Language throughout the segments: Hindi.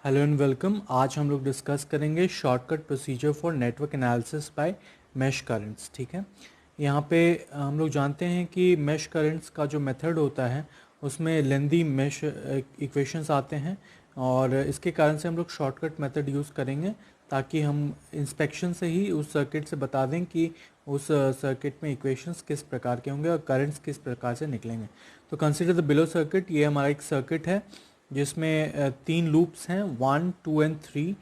Hello and welcome. आज हम लोग डिस्कस करेंगे shortcut procedure for network analysis bye mash currents. ठीक है, यहाँ पे हम लोग जानते हैं कि मैश करंट्स का जो मेथड होता है उसमें लेंदी मैश इक्वेशंस आते हैं और इसके कारण से हम लोग शॉर्टकट मेथड यूज़ करेंगे ताकि हम इंस्पेक्शन से ही उस सर्किट से बता दें कि उस सर्किट में इक्वेशंस किस प्रकार के होंगे और करंट्स किस प्रकार से निकलेंगे। तो कंसीडर द बिलो सर्किट। ये हमारा एक सर्किट है जिसमें तीन लूप्स हैं 1, 2 एंड 3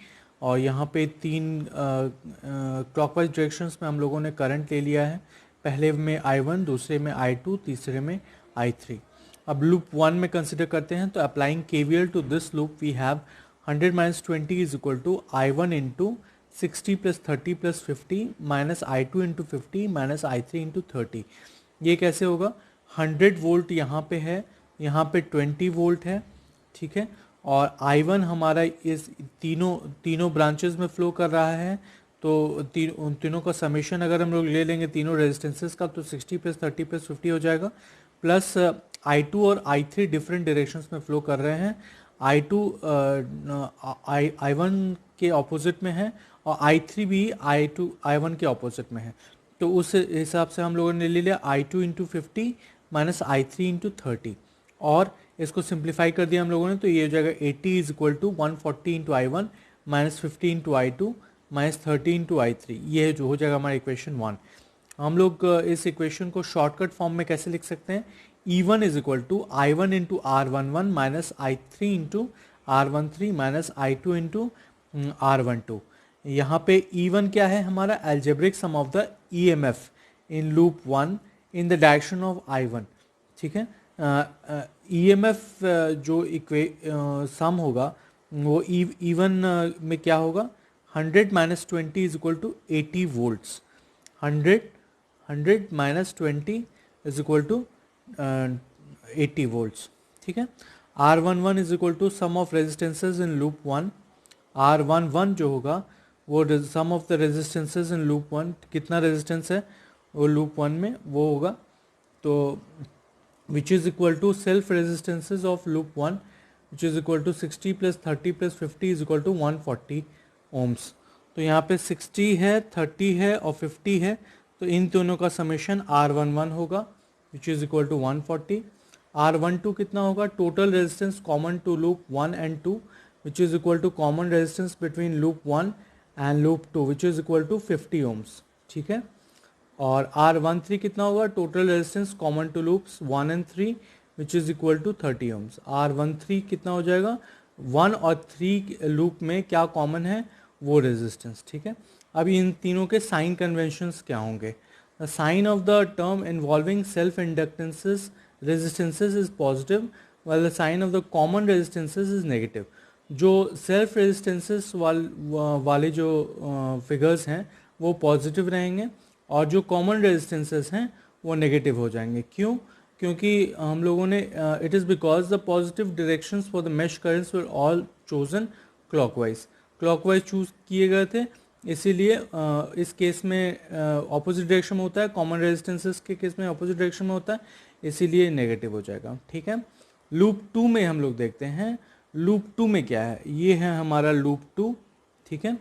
और यहाँ पे तीन क्लॉकवाइज डायरेक्शंस में हम लोगों ने करंट ले लिया है। पहले में I1, दूसरे में I2, तीसरे में I3। अब लूप 1 में कंसिडर करते हैं तो applying KVL to this loop we have 100 minus 20 is equal to I1 into 60 plus 30 plus 50 minus I2 into 50 minus I3 into 30। ये कैसे होगा? 100 वोल्ट यहाँ पे है, यहाँ पे 20 वोल्ट है, ठीक है, और I1 हमारा इस तीनों ब्रांचेस में फ्लो कर रहा है। तो उन तीनों का समेशन अगर हम लोग ले लेंगे तीनों रेजिस्टेंसेस का तो 60 प्लस 30 प्लस 50 हो जाएगा। प्लस I2 और I3 डिफरेंट डायरेक्शंस में फ्लो कर रहे हैं। I2 I1 के ऑपोजिट में है और I3 भी I1 के ऑपोजिट में है। तो उस हिसाब से हम लोगों ने ले लिया I2 into 50 minus I3 into 30 और इसको सिंप्लीफाई कर दिया हम लोगों ने। तो ये हो जाएगा 80 is equal to 140 into I1 minus 50 into I2 minus 30 into I3। ये जो हो जाएगा हमारा इक्वेशन 1। हम लोग इस इक्वेशन को शॉर्टकट फॉर्म में कैसे लिख सकते हैं? E1 is equal to I1 into R11 minus I3 into R13 minus I2 into R12। यहाँ पे E1 क्या है? हमारा algebraic sum of the EMF in loop 1 in the direction of I1। ठीक है, EMF जो सम होगा वो E1 में क्या होगा? 100 minus 20 is equal to 80 volts. 100 minus 20 is equal to 80 volts. ठीक है, R11 is equal to sum of resistances in loop 1। R11 जो होगा वो sum of the resistances in loop 1। कितना रेजिस्टेंस है वो लूप 1 में वो होगा, तो which is equal to self resistances of loop 1 which is equal to 60 plus 30 plus 50 is equal to 140 ohms। तो यहाँ पे 60 है, 30 है और 50 है, तो इन दोनों का समेशन R11 होगा which is equal to 140। R12 कितना होगा? Total resistance common to loop 1 and 2 which is equal to common resistance between loop 1 and loop 2 which is equal to 50 ohms। ठीक है, और R13 कितना होगा? Total resistance common to loops 1 and 3 which is equal to 30 ohms। R13 कितना हो जाएगा? 1 और 3 लूप में क्या कॉमन है? वो रेजिस्टेंस। ठीक है, अब इन तीनों के साइन कन्वेंशंस क्या होंगे? The sign of the term involving self inductances resistances is positive while the sign of the common resistances is negative। जो सेल्फ रेजिस्टेंसेस वाले जो फिगर्स हैं वो पॉजिटिव रहेंगे और जो कॉमन रेजिस्टेंसेस हैं वो नेगेटिव हो जाएंगे। क्यों? क्योंकि हम लोगों ने it is because the positive directions for the mash currents were all chosen clockwise choose किए गए थे, इसीलिए इस केस में ऑपोजिट डायरेक्शन में होता है, कॉमन रेजिस्टेंसेस के केस में ऑपोजिट डायरेक्शन में होता है, इसीलिए नेगेटिव हो जाएगा। ठीक है, लूप 2 में हम लोग देखते हैं लूप 2 में क्या है। ये है हमारा लूप 2। ठीक है,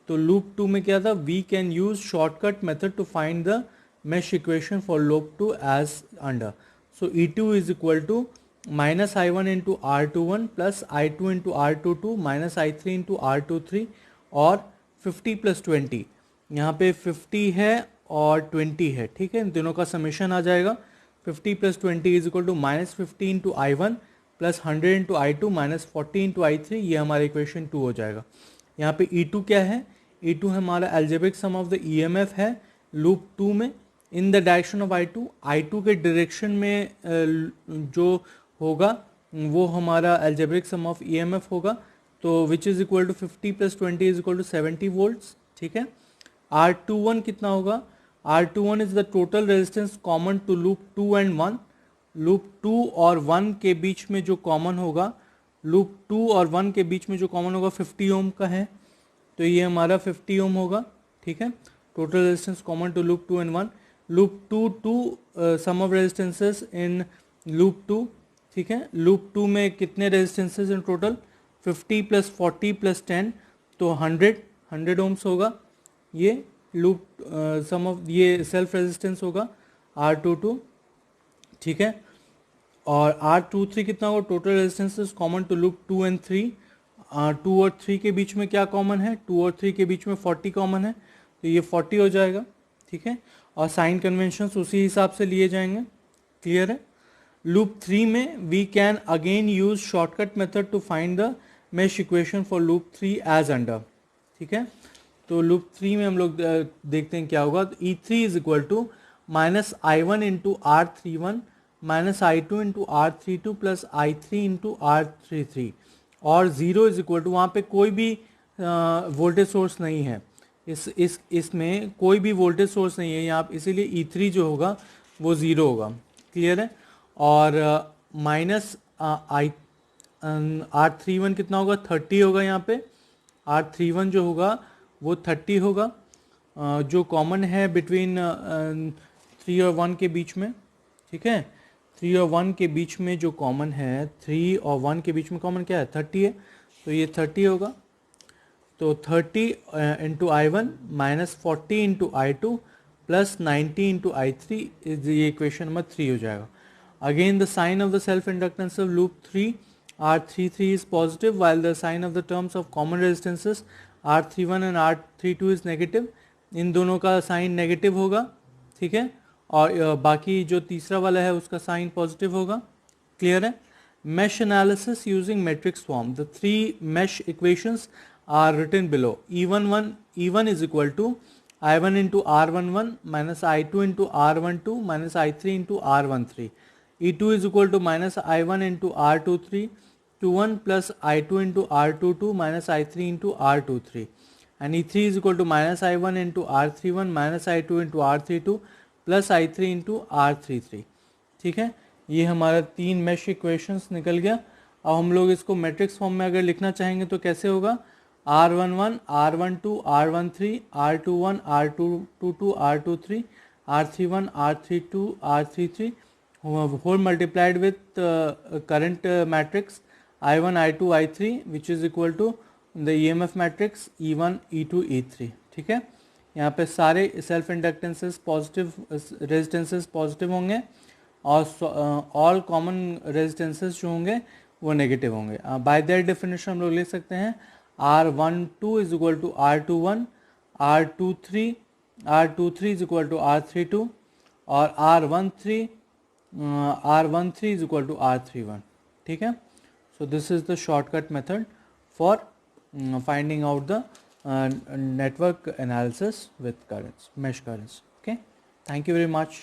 तो लूप 2 में क्या था? We can use shortcut method to find the mesh equation for loop 2 as under. So E2 is equal to minus I1 into R21 plus I2 into R22 minus I3 into R23 और 50 प्लस 20। यहाँ पे 50 है और 20 है। ठीक है, इन दोनों का समेशन आ जाएगा 50 plus 20 is equal to minus 50 into I1 plus 100 into I2 minus 40 into I3। ये हमारा इक्वेशन 2 हो जाएगा। यहाँ पे E2 क्या है? E2 हमारा algebraic sum of the EMF है लूप 2 में इन द डायरेक्शन ऑफ I2 के डायरेक्शन में जो होगा वो हमारा एल्जेब्रिक सम ऑफ EMF होगा, तो which is equal to 50 plus 20 is equal to 70 volts. ठीक है, R21 कितना होगा? R21 is the total resistance common to loop 2 and 1। Loop 2 और 1 के बीच में जो कॉमन होगा, लूप 2 और 1 के बीच में जो कॉमन होगा 50 ओम का है, तो ये हमारा 50 ओम होगा। ठीक है, total resistance common to loop 2 and 1। Loop 2 sum of resistances in loop 2। ठीक है, लूप 2 में कितने resistances in total? 50 plus 40 plus 10 तो 100 ओम्स होगा। ये लूप सम ऑफ ये सेल्फ रेजिस्टेंस होगा R22, ठीक है। और R23 कितना होगा, total resistance common to loop 2 and 3। 2 और 3 के बीच में क्या कॉमन है, 2 और 3 के बीच में 40 कॉमन है, तो ये 40 हो जाएगा, ठीक है। और साइन कन्वेंशंस उसी हिसाब से लिए जाएंगे, क्लियर है। लूप 3 में we can again use shortcut method to find the mesh equation for loop 3 as under, ठीक है। तो लूप 3 में हम लोग देखते हैं क्या होगा। तो E3 is equal to minus I1 into R31 minus I2 into R32 plus I3 into R33 और 0 इज इक्वल टू, वहाँ पे कोई भी वोल्टेज सोर्स नहीं है, इसमें कोई भी वोल्टेज सोर्स नहीं है यहाँ, इसीलिए E3 जो होगा वो 0 होगा, क्लियर है। और माइनस R31 कितना होगा, 30 होगा यहाँ पे। R31 जो होगा वो 30 होगा, जो कॉमन है बिटवीन 3 और 1 के बीच में, ठीक है। 3 और 1 के बीच में जो कॉमन है, 3 और 1 के बीच में कॉमन क्या है, 30 है, तो ये 30 होगा। तो 30 into I1 minus 40 into I2 plus 90 into I3, ये इक्वेशन नंबर 3 हो जाएगा। Again the sign of the self inductance of loop 3 R33 is positive while the sign of the terms of common resistances R31 and R32 is negative। इन दोनों का साइन नेगेटिव होगा, ठीक है। और बाकी जो तीसरा वाला है उसका साइन पॉजिटिव होगा, क्लियर है। mesh analysis using matrix form, the three mesh equations are written below। E1 is equal to I1 into R11 minus I2 into R12 minus I3 into R13। E2 is equal to minus I1 into R23 21 plus I2 into R22 minus I3 into R23 and E3 is equal to minus I1 into R31 minus I2 into R32 plus I3 into R33, ठीक है। ये हमारा 3 मेश इक्वेशंस निकल गया। अब हम लोग इसको मैट्रिक्स फॉर्म में अगर लिखना चाहेंगे तो कैसे होगा, R11 R12 R13 R21 R22 R23 R31 R32 R33 whole multiplied with current matrix I1 I2 I3 which is equal to the EMF matrix E1 E2 E3, ठीक है। यहाँ पे सारे सेल्फ इंडक्टेंसेस पॉजिटिव, रेजिस्टेंसेस पॉजिटिव होंगे और ऑल कॉमन रेजिस्टेंसेस जो होंगे वो नेगेटिव होंगे। बाय दैट डेफिनेशन हम लोग ले सकते हैं R12 is equal to R21 R23 is equal to R32 और R13 is equal to R31, ठीक है। So this is the shortcut method for finding out the network analysis with currents, mesh currents, okay। Thank you very much.